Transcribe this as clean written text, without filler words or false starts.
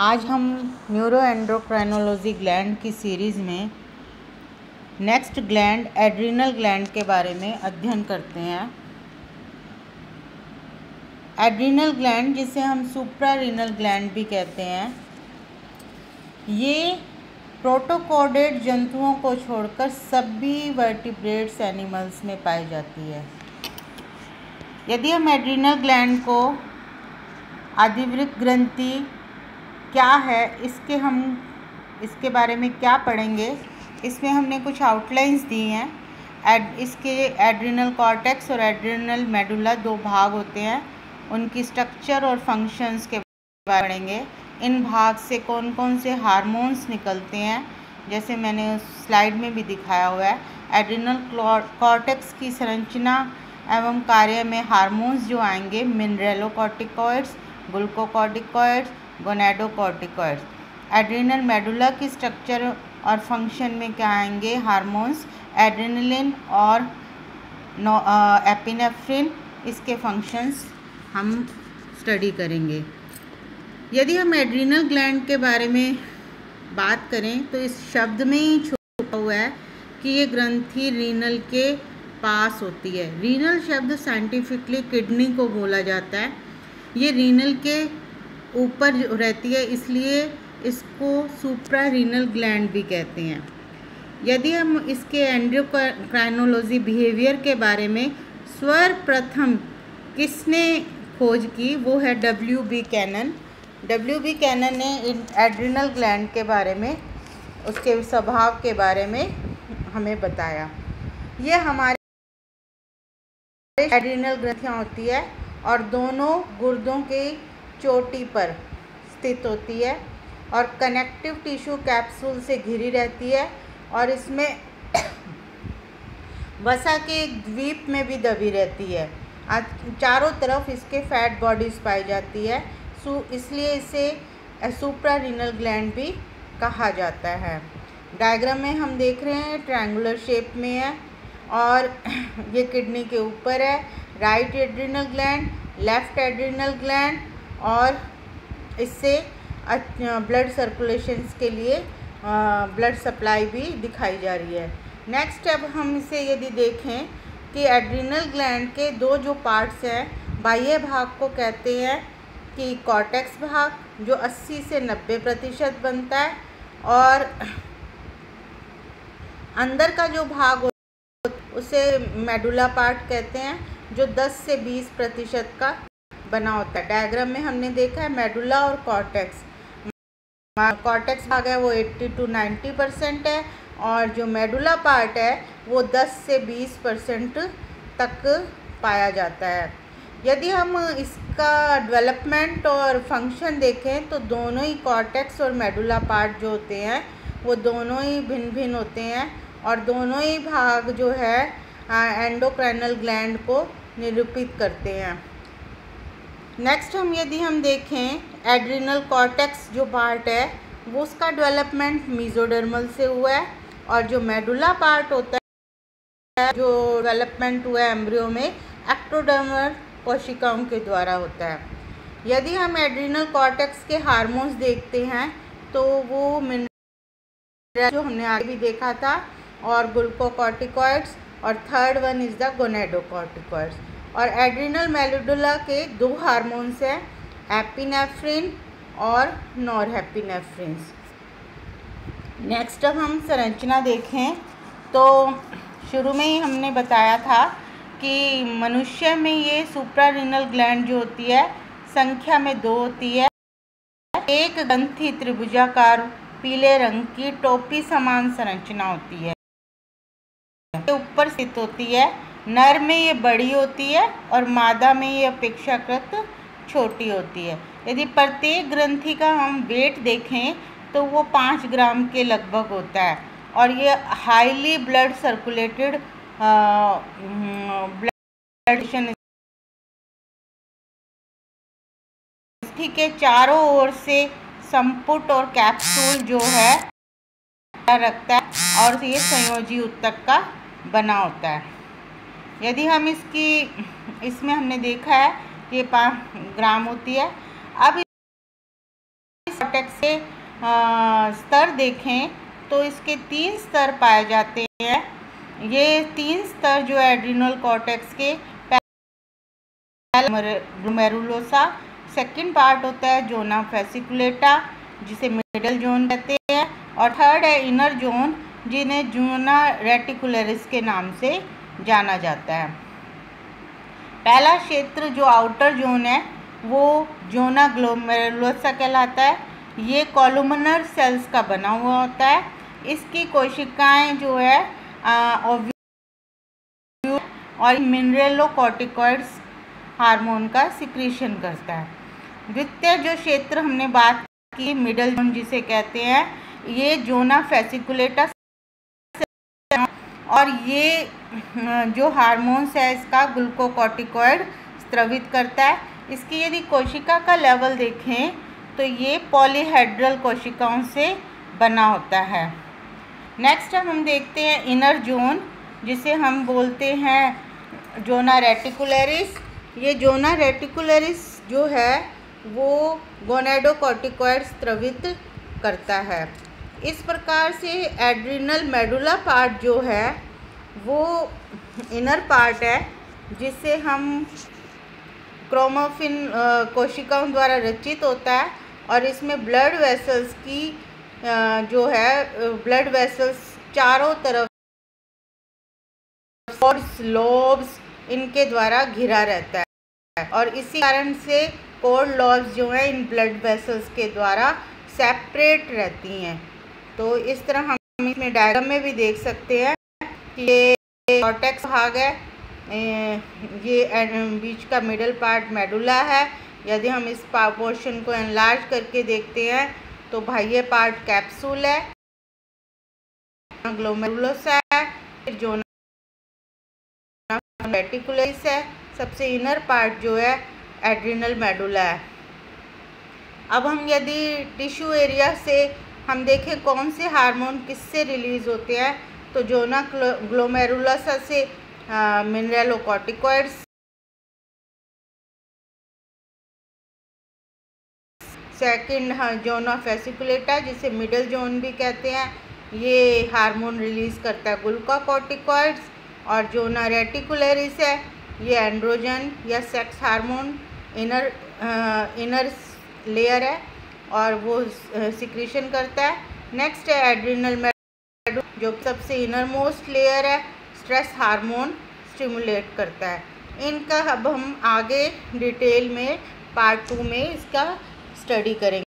आज हम न्यूरोएंडोक्राइनोलॉजी ग्लैंड की सीरीज़ में नेक्स्ट ग्लैंड एड्रिनल ग्लैंड के बारे में अध्ययन करते हैं। एड्रिनल ग्लैंड, जिसे हम सुप्रारीनल ग्लैंड भी कहते हैं, ये प्रोटोकॉर्डेट जंतुओं को छोड़कर सभी वर्टिब्रेट्स एनिमल्स में पाई जाती है। यदि हम एड्रिनल ग्लैंड को आदिवृक्क ग्रंथि क्या है, इसके बारे में क्या पढ़ेंगे, इसमें हमने कुछ आउटलाइंस दी हैं। इसके एड्रिनल कॉर्टेक्स और एड्रिनल मेडुला दो भाग होते हैं। उनकी स्ट्रक्चर और फंक्शंस के बारे में पढ़ेंगे। इन भाग से कौन कौन से हार्मोन्स निकलते हैं, जैसे मैंने उस स्लाइड में भी दिखाया हुआ है। एड्रिनल कॉर्टेक्स की संरचना एवं कार्य में हार्मोन्स जो आएंगे, मिनरेलोकॉर्टिकॉइड्स, ग्लूकोकॉर्टिकॉइड्स, गोनेडोकॉर्टिकॉइड्स। एड्रिनल मेडुला की स्ट्रक्चर और फंक्शन में क्या आएंगे, हार्मोन्स, एड्रेनलिन और एपिनेफ्रिन। इसके फंक्शंस हम स्टडी करेंगे। यदि हम एड्रिनल ग्लैंड के बारे में बात करें तो इस शब्द में ही छुपा हुआ है कि ये ग्रंथि रीनल के पास होती है। रीनल शब्द साइंटिफिकली किडनी को बोला जाता है। ये रीनल के ऊपर रहती है, इसलिए इसको सुप्रारीनल ग्लैंड भी कहते हैं। यदि हम इसके एंडोक्राइनोलॉजी बिहेवियर के बारे में सर्वप्रथम किसने खोज की, वो है W.B. कैनन। W.B. कैनन ने एड्रिनल ग्लैंड के बारे में, उसके स्वभाव के बारे में हमें बताया। ये हमारे एड्रिनल ग्रंथियाँ होती है और दोनों गुर्दों की चोटी पर स्थित होती है और कनेक्टिव टिश्यू कैप्सूल से घिरी रहती है और इसमें वसा के एक द्वीप में भी दबी रहती है। चारों तरफ इसके फैट बॉडीज़ पाई जाती है, इसलिए इसे सुप्रारीनल ग्लैंड भी कहा जाता है। डायग्राम में हम देख रहे हैं ट्रायंगुलर शेप में है और ये किडनी के ऊपर है। Right adrenal gland, left adrenal gland, और इससे ब्लड सर्कुलेशंस के लिए ब्लड सप्लाई भी दिखाई जा रही है। नेक्स्ट, अब हम इसे यदि देखें कि एड्रिनल ग्लैंड के दो जो पार्ट्स हैं, बाह्य भाग को कहते हैं कि कॉर्टेक्स भाग, जो 80 से 90% बनता है, और अंदर का जो भाग उसे मेडुला पार्ट कहते हैं, जो 10 से 20% का बना होता है। डायग्राम में हमने देखा है मेडुला और कॉर्टेक्स। कॉर्टेक्स भाग है वो 80 to 90% है और जो मेडुला पार्ट है वो 10 से 20% तक पाया जाता है। यदि हम इसका डेवलपमेंट और फंक्शन देखें तो दोनों ही कॉर्टेक्स और मेडुला पार्ट जो होते हैं वो दोनों ही भिन्न भिन्न होते हैं और दोनों ही भाग जो है एंडोक्राइनल ग्लैंड को निरूपित करते हैं। नेक्स्ट, यदि हम देखें एड्रिनल कॉर्टेक्स जो पार्ट है वो उसका डेवलपमेंट मीजोडर्मल से हुआ है और जो मेडुला पार्ट होता है, जो डेवलपमेंट हुआ है एम्ब्रियो में, एक्टोडर्मल कोशिकाओं के द्वारा होता है। यदि हम एड्रिनल कॉर्टेक्स के हार्मोन्स देखते हैं तो वो मिनरल जो हमने आगे भी देखा था, और ग्लूकोकॉर्टिकॉइड्स, और थर्ड वन इज़ द गोनेडोकॉर्टिकॉइड्स। और एड्रिनल मेडुला के दो हार्मोन्स हैं, एपिनेफ्रिन और नॉरहेपिनेफ्रिन। नेक्स्ट, अब हम संरचना देखें तो शुरू में ही हमने बताया था कि मनुष्य में ये सुप्रारीनल ग्लैंड जो होती है संख्या में 2 होती है। एक ग्रंथि त्रिभुजाकार पीले रंग की टोपी समान संरचना होती है, ऊपर स्थित होती है। नर में ये बड़ी होती है और मादा में ये अपेक्षाकृत छोटी होती है। यदि प्रत्येक ग्रंथि का हम वेट देखें तो वो 5 ग्राम के लगभग होता है और ये हाईली ब्लड सर्कुलेटेड ब्लड के चारों ओर से संपुट और कैप्सूल जो है रखता है और ये संयोजी ऊतक का बना होता है। यदि हम इसमें हमने देखा है ये 5 ग्राम होती है। अब कॉर्टेक्स के स्तर देखें तो इसके 3 स्तर पाए जाते हैं। ये 3 स्तर जो है एड्रिनल कॉर्टेक्स के, ग्लोमेरुलोसा, सेकंड पार्ट होता है जोना फेसिकुलेटा जिसे मिडल जोन कहते हैं, और थर्ड है इनर जोन जिन्हें जोना रेटिकुलरिस के नाम से जाना जाता है। पहला क्षेत्र जो आउटर जोन है वो जोना ग्लोमेरुलोसा कहलाता है। ये कॉलुमनर सेल्स का बना हुआ होता है। इसकी कोशिकाएं जो है ओव्यूल और मिनरेलोकॉर्टिकॉइड्स हार्मोन का सिक्रीशन करता है। द्वितीय जो क्षेत्र हमने बात की मिडल जोन जिसे कहते हैं, ये जोना फेसिकुलेटा, और ये जो हार्मोन्स है इसका ग्लूकोकॉर्टिकॉइड स्त्रवित करता है। इसकी यदि कोशिका का लेवल देखें तो ये पॉलीहेड्रल कोशिकाओं से बना होता है। नेक्स्ट हम देखते हैं इनर जोन जिसे हम बोलते हैं जोना रेटिकुलरिस। ये जोना रेटिकुलरिस जो है वो गोनेडोकॉर्टिकॉइड स्त्रवित करता है। इस प्रकार से एड्रिनल मेडुला पार्ट जो है वो इनर पार्ट है जिसे हम क्रोमोफिन कोशिकाओं द्वारा रचित होता है, और इसमें ब्लड वेसल्स की जो है ब्लड वेसल्स चारों तरफ लोब्स इनके द्वारा घिरा रहता है, और इसी कारण से कोर्ड लॉब्स जो है इन ब्लड वेसल्स के द्वारा सेपरेट रहती हैं। तो इस तरह हम इसमें डायग्राम में भी देख सकते हैं कि ये कॉर्टेक्स भाग है, ये बीच का मिडल पार्ट मेडुला है। यदि हम इस पोर्शन को एनलार्ज करके देखते हैं तो बाह्य पार्ट कैप्सूल है, ग्लोमेरुलोसा है, फिर जोना रेटिकुलरिस है, सबसे इनर पार्ट जो है एड्रिनल मेडुला है। अब हम यदि टिश्यू एरिया से हम देखें कौन से हार्मोन किससे रिलीज होते हैं, तो जोना ग्लोमेरुलोसा से मिनरेलोकॉर्टिकॉइड्स, सेकंड जोना फेसिकुलेटा जिसे मिडल जोन भी कहते हैं, ये हार्मोन रिलीज करता है ग्लूकोकॉर्टिकॉइड्स, और जोना रेटिकुलरिस है ये एंड्रोजन या सेक्स हार्मोन इनर लेयर है और वो सिक्रीशन करता है। नेक्स्ट है एड्रिनल मेडुला जो सबसे इनर मोस्ट लेयर है, स्ट्रेस हार्मोन स्टिमुलेट करता है। इनका अब हम आगे डिटेल में पार्ट 2 में इसका स्टडी करेंगे।